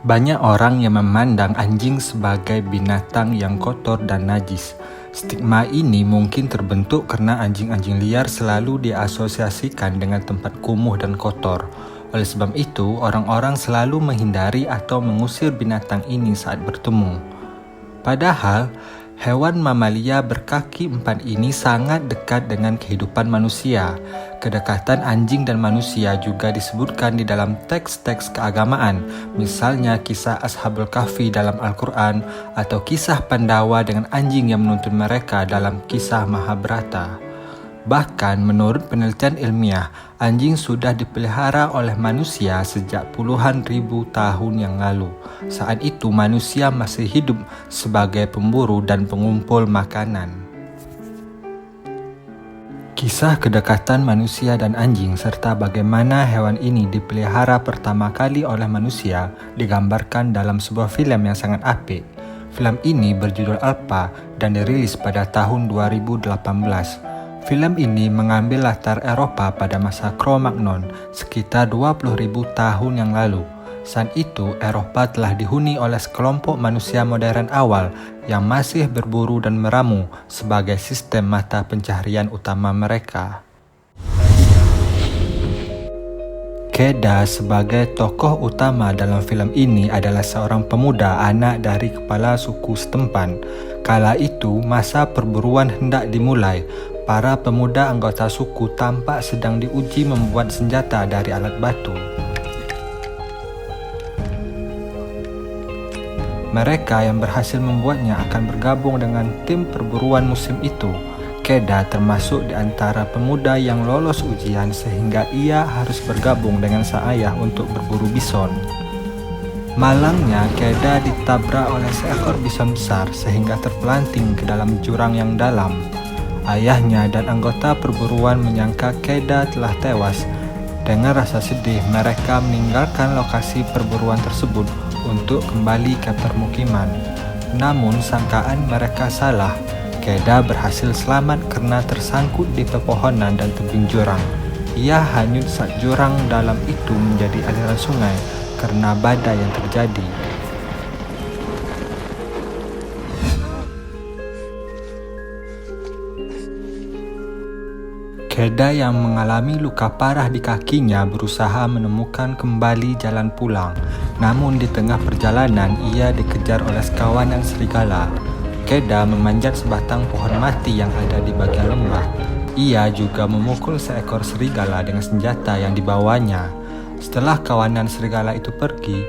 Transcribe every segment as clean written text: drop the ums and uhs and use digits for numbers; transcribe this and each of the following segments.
Banyak orang yang memandang anjing sebagai binatang yang kotor dan najis. Stigma ini mungkin terbentuk karena anjing-anjing liar selalu diasosiasikan dengan tempat kumuh dan kotor. Oleh sebab itu, orang-orang selalu menghindari atau mengusir binatang ini saat bertemu. Padahal, hewan mamalia berkaki empat ini sangat dekat dengan kehidupan manusia. Kedekatan anjing dan manusia juga disebutkan di dalam teks-teks keagamaan, misalnya kisah Ashabul Kahfi dalam Al-Quran atau kisah Pandawa dengan anjing yang menuntun mereka dalam kisah Mahabharata. Bahkan menurut penelitian ilmiah, anjing sudah dipelihara oleh manusia sejak puluhan ribu tahun yang lalu. Saat itu manusia masih hidup sebagai pemburu dan pengumpul makanan. Kisah kedekatan manusia dan anjing serta bagaimana hewan ini dipelihara pertama kali oleh manusia digambarkan dalam sebuah filem yang sangat apik. Filem ini berjudul Alpa dan dirilis pada tahun 2018. Filem ini mengambil latar Eropa pada masa Cro-Magnon sekitar 20.000 tahun yang lalu. Saat itu, Eropa telah dihuni oleh sekelompok manusia modern awal yang masih berburu dan meramu sebagai sistem mata pencaharian utama mereka. Keda sebagai tokoh utama dalam filem ini adalah seorang pemuda anak dari kepala suku setempat. Kala itu, masa perburuan hendak dimulai. Para pemuda anggota suku tampak sedang diuji membuat senjata dari alat batu. Mereka yang berhasil membuatnya akan bergabung dengan tim perburuan musim itu. Keda termasuk di antara pemuda yang lolos ujian sehingga ia harus bergabung dengan sang ayah untuk berburu bison. Malangnya, Keda ditabrak oleh seekor bison besar sehingga terpelanting ke dalam jurang yang dalam. Ayahnya dan anggota perburuan menyangka Keda telah tewas. Dengan rasa sedih, mereka meninggalkan lokasi perburuan tersebut untuk kembali ke permukiman. Namun, sangkaan mereka salah. Keda berhasil selamat karena tersangkut di pepohonan dan tebing jurang. Ia hanyut saat jurang dalam itu menjadi aliran sungai karena badai yang terjadi. Keda yang mengalami luka parah di kakinya berusaha menemukan kembali jalan pulang. Namun di tengah perjalanan ia dikejar oleh sekawanan serigala. Keda memanjat sebatang pohon mati yang ada di bagian lembah. Ia juga memukul seekor serigala dengan senjata yang dibawanya. Setelah kawanan serigala itu pergi,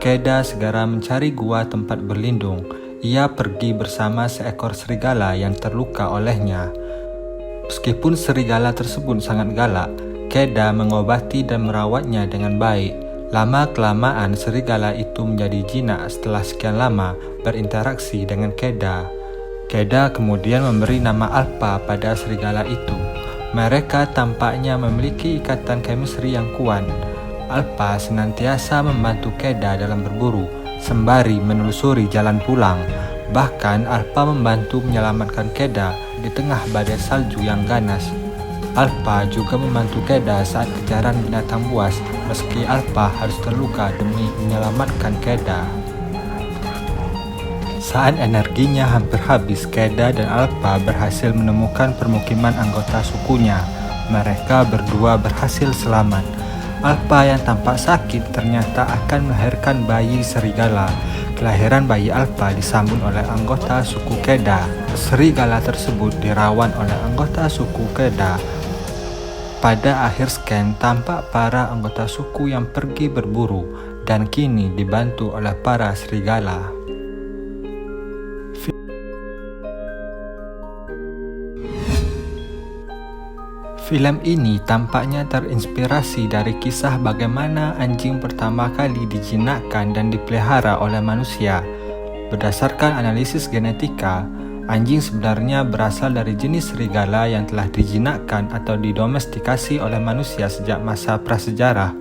Keda segera mencari gua tempat berlindung. Ia pergi bersama seekor serigala yang terluka olehnya. Meskipun serigala tersebut sangat galak, Keda mengobati dan merawatnya dengan baik. Lama-kelamaan serigala itu menjadi jinak setelah sekian lama berinteraksi dengan Keda. Keda kemudian memberi nama Alpa pada serigala itu. Mereka tampaknya memiliki ikatan chemistry yang kuat. Alpa senantiasa membantu Keda dalam berburu, sembari menelusuri jalan pulang. Bahkan Alpa membantu menyelamatkan Keda di tengah badai salju yang ganas. Alpa juga membantu Keda saat kejaran binatang buas, meski Alpa harus terluka demi menyelamatkan Keda. Saat energinya hampir habis, Keda dan Alpa berhasil menemukan permukiman anggota sukunya. Mereka berdua berhasil selamat. Alpa yang tampak sakit ternyata akan melahirkan bayi serigala. Kelahiran bayi Alpa disambut oleh anggota suku Keda. Serigala tersebut dirawat oleh anggota suku Keda. Pada akhir scan, tampak para anggota suku yang pergi berburu dan kini dibantu oleh para serigala. Filem ini tampaknya terinspirasi dari kisah bagaimana anjing pertama kali dijinakkan dan dipelihara oleh manusia. Berdasarkan analisis genetika, anjing sebenarnya berasal dari jenis serigala yang telah dijinakkan atau didomestikasi oleh manusia sejak masa prasejarah.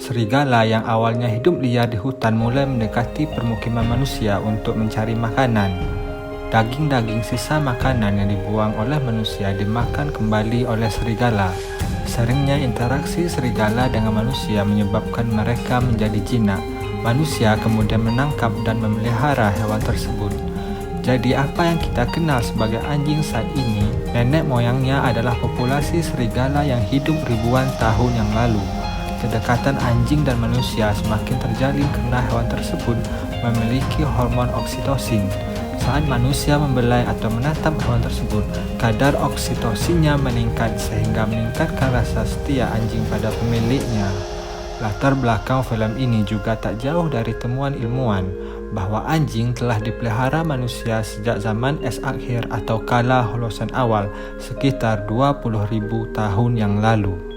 Serigala yang awalnya hidup liar di hutan mulai mendekati permukiman manusia untuk mencari makanan. Daging-daging sisa makanan yang dibuang oleh manusia dimakan kembali oleh serigala. Seringnya interaksi serigala dengan manusia menyebabkan mereka menjadi jinak. Manusia kemudian menangkap dan memelihara hewan tersebut. Jadi apa yang kita kenal sebagai anjing saat ini, nenek moyangnya adalah populasi serigala yang hidup ribuan tahun yang lalu. Kedekatan anjing dan manusia semakin terjalin karena hewan tersebut memiliki hormon oksitosin. Saat manusia membelai atau menatap hewan tersebut, kadar oksitosinnya meningkat sehingga meningkatkan rasa setia anjing pada pemiliknya. Latar belakang filem ini juga tak jauh dari temuan ilmuwan bahwa anjing telah dipelihara manusia sejak zaman es akhir atau kala Holosen awal sekitar 20.000 tahun yang lalu.